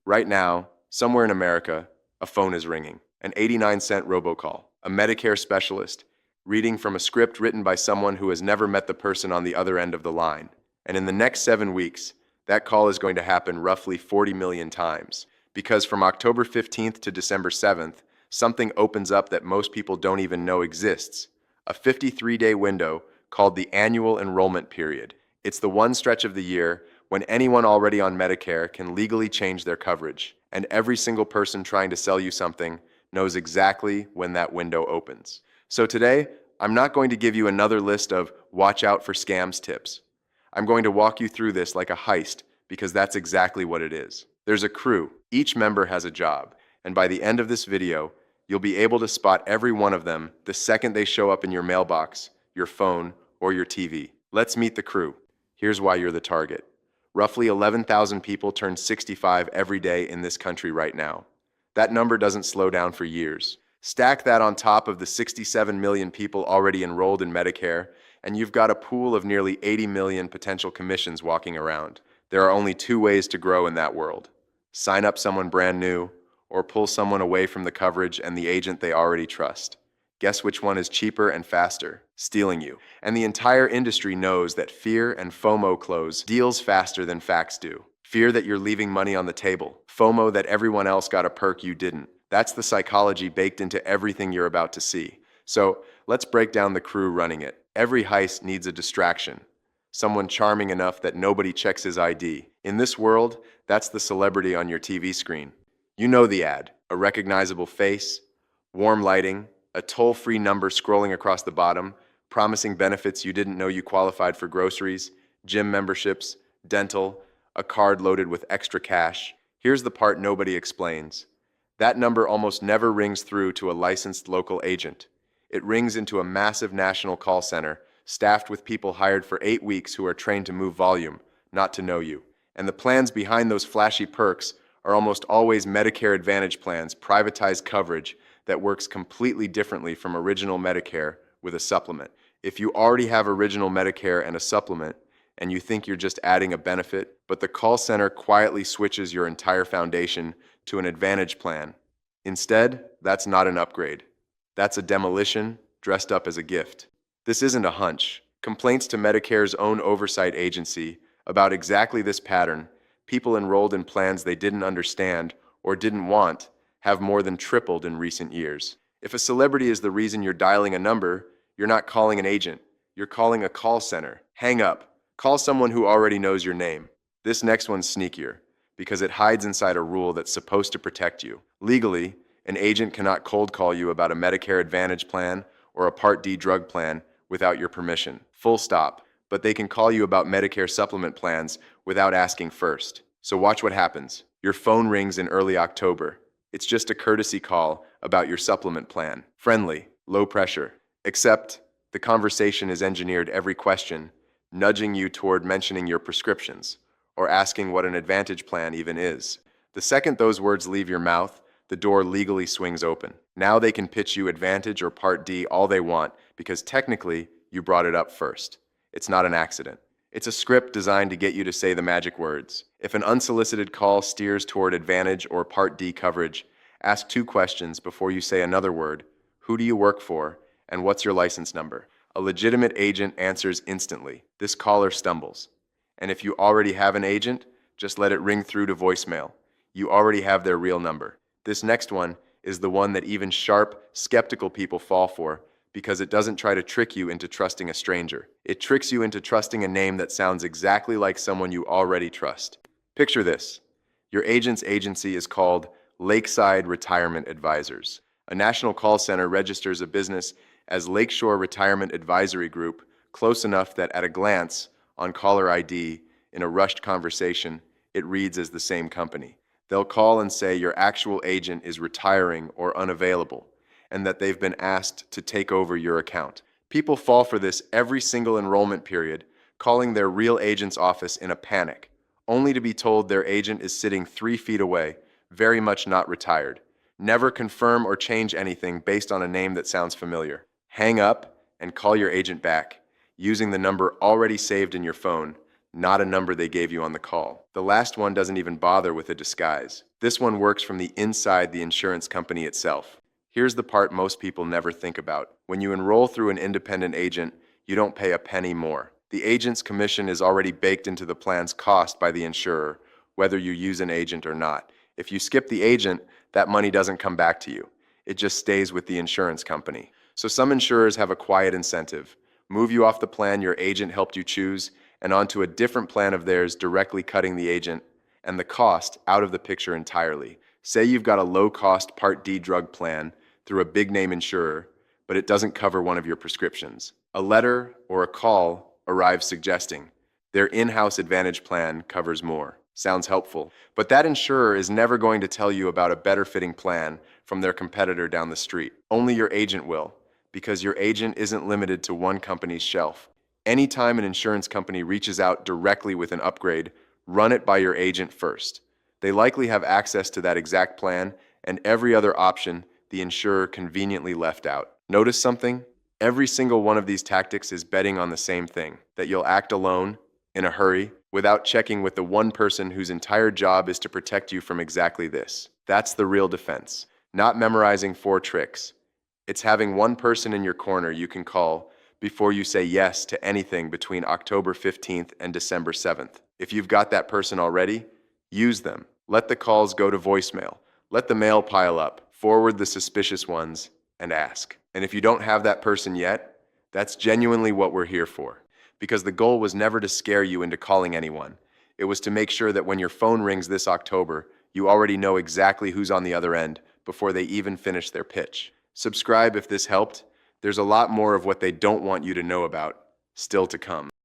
Right now, somewhere in America, a phone is ringing. An 89-cent robocall. A Medicare specialist reading from a script written by someone who has never met the person on the other end of the line. And in the next 7 weeks, that call is going to happen roughly 40 million times. Because from October 15th to December 7th, something opens up that most people don't even know exists. A 53-day window called the annual enrollment period. It's the one stretch of the year when anyone already on Medicare can legally change their coverage, and every single person trying to sell you something knows exactly when that window opens. So today, I'm not going to give you another list of watch out for scams tips. I'm going to walk you through this like a heist because that's exactly what it is. There's a crew. Each member has a job, and by the end of this video, you'll be able to spot every one of them the second they show up in your mailbox, your phone, or your TV. Let's meet the crew. Here's why you're the target. Roughly 11,000 people turn 65 every day in this country right now. That number doesn't slow down for years. Stack that on top of the 67 million people already enrolled in Medicare, and you've got a pool of nearly 80 million potential commissions walking around. There are only two ways to grow in that world. Sign up someone brand new, or pull someone away from the coverage and the agent they already trust. Guess which one is cheaper and faster? Stealing you. And the entire industry knows that fear and FOMO close deals faster than facts do. Fear that you're leaving money on the table. FOMO that everyone else got a perk you didn't. That's the psychology baked into everything you're about to see. So let's break down the crew running it. Every heist needs a distraction. Someone charming enough that nobody checks his ID. In this world, that's the celebrity on your TV screen. You know the ad. A recognizable face, warm lighting, a toll-free number scrolling across the bottom, promising benefits you didn't know you qualified for: groceries, gym memberships, dental, a card loaded with extra cash. Here's the part nobody explains. That number almost never rings through to a licensed local agent. It rings into a massive national call center, staffed with people hired for 8 weeks who are trained to move volume, not to know you. And the plans behind those flashy perks are almost always Medicare Advantage plans, privatized coverage that works completely differently from original Medicare with a supplement. If you already have original Medicare and a supplement, and you think you're just adding a benefit, but the call center quietly switches your entire foundation to an Advantage plan. Instead, that's not an upgrade. That's a demolition dressed up as a gift. This isn't a hunch. Complaints to Medicare's own oversight agency about exactly this pattern, people enrolled in plans they didn't understand or didn't want, have more than tripled in recent years. If a celebrity is the reason you're dialing a number, you're not calling an agent. You're calling a call center. Hang up. Call someone who already knows your name. This next one's sneakier because it hides inside a rule that's supposed to protect you. Legally, an agent cannot cold call you about a Medicare Advantage plan or a Part D drug plan without your permission. Full stop. But they can call you about Medicare supplement plans without asking first. So watch what happens. Your phone rings in early October. It's just a courtesy call about your supplement plan. Friendly, low pressure. Except the conversation is engineered every question, nudging you toward mentioning your prescriptions or asking what an Advantage plan even is. The second those words leave your mouth, the door legally swings open. Now they can pitch you Advantage or Part D all they want because technically you brought it up first. It's not an accident. It's a script designed to get you to say the magic words. If an unsolicited call steers toward Advantage or Part D coverage, ask 2 questions before you say another word. Who do you work for? And what's your license number? A legitimate agent answers instantly. This caller stumbles. And if you already have an agent, just let it ring through to voicemail. You already have their real number. This next one is the one that even sharp, skeptical people fall for because it doesn't try to trick you into trusting a stranger. It tricks you into trusting a name that sounds exactly like someone you already trust. Picture this. Your agent's agency is called Lakeside Retirement Advisors. A national call center registers a business as Lakeshore Retirement Advisory Group, close enough that at a glance, on caller ID, in a rushed conversation, it reads as the same company. They'll call and say your actual agent is retiring or unavailable, and that they've been asked to take over your account. People fall for this every single enrollment period, calling their real agent's office in a panic, only to be told their agent is sitting 3 feet away, very much not retired. Never confirm or change anything based on a name that sounds familiar. Hang up and call your agent back, using the number already saved in your phone. not a number they gave you on the call. The last one doesn't even bother with a disguise. This one works from the inside the insurance company itself. Here's the part most people never think about. When you enroll through an independent agent, you don't pay a penny more. The agent's commission is already baked into the plan's cost by the insurer, whether you use an agent or not. If you skip the agent, that money doesn't come back to you. It just stays with the insurance company. So some insurers have a quiet incentive. Move you off the plan your agent helped you choose and onto a different plan of theirs, directly cutting the agent and the cost out of the picture entirely. Say you've got a low-cost Part D drug plan through a big-name insurer, but it doesn't cover one of your prescriptions. A letter or a call arrives suggesting their in-house Advantage plan covers more. Sounds helpful. But that insurer is never going to tell you about a better-fitting plan from their competitor down the street. Only your agent will, because your agent isn't limited to one company's shelf. Anytime an insurance company reaches out directly with an upgrade, run it by your agent first. They likely have access to that exact plan and every other option the insurer conveniently left out. Notice something? Every single one of these tactics is betting on the same thing, that you'll act alone, in a hurry, without checking with the one person whose entire job is to protect you from exactly this. That's the real defense. Not memorizing 4 tricks. It's having one person in your corner you can call before you say yes to anything between October 15th and December 7th. If you've got that person already, use them. Let the calls go to voicemail. Let the mail pile up. Forward the suspicious ones and ask. And if you don't have that person yet, that's genuinely what we're here for. Because the goal was never to scare you into calling anyone. It was to make sure that when your phone rings this October, you already know exactly who's on the other end before they even finish their pitch. Subscribe if this helped. There's a lot more of what they don't want you to know about still to come.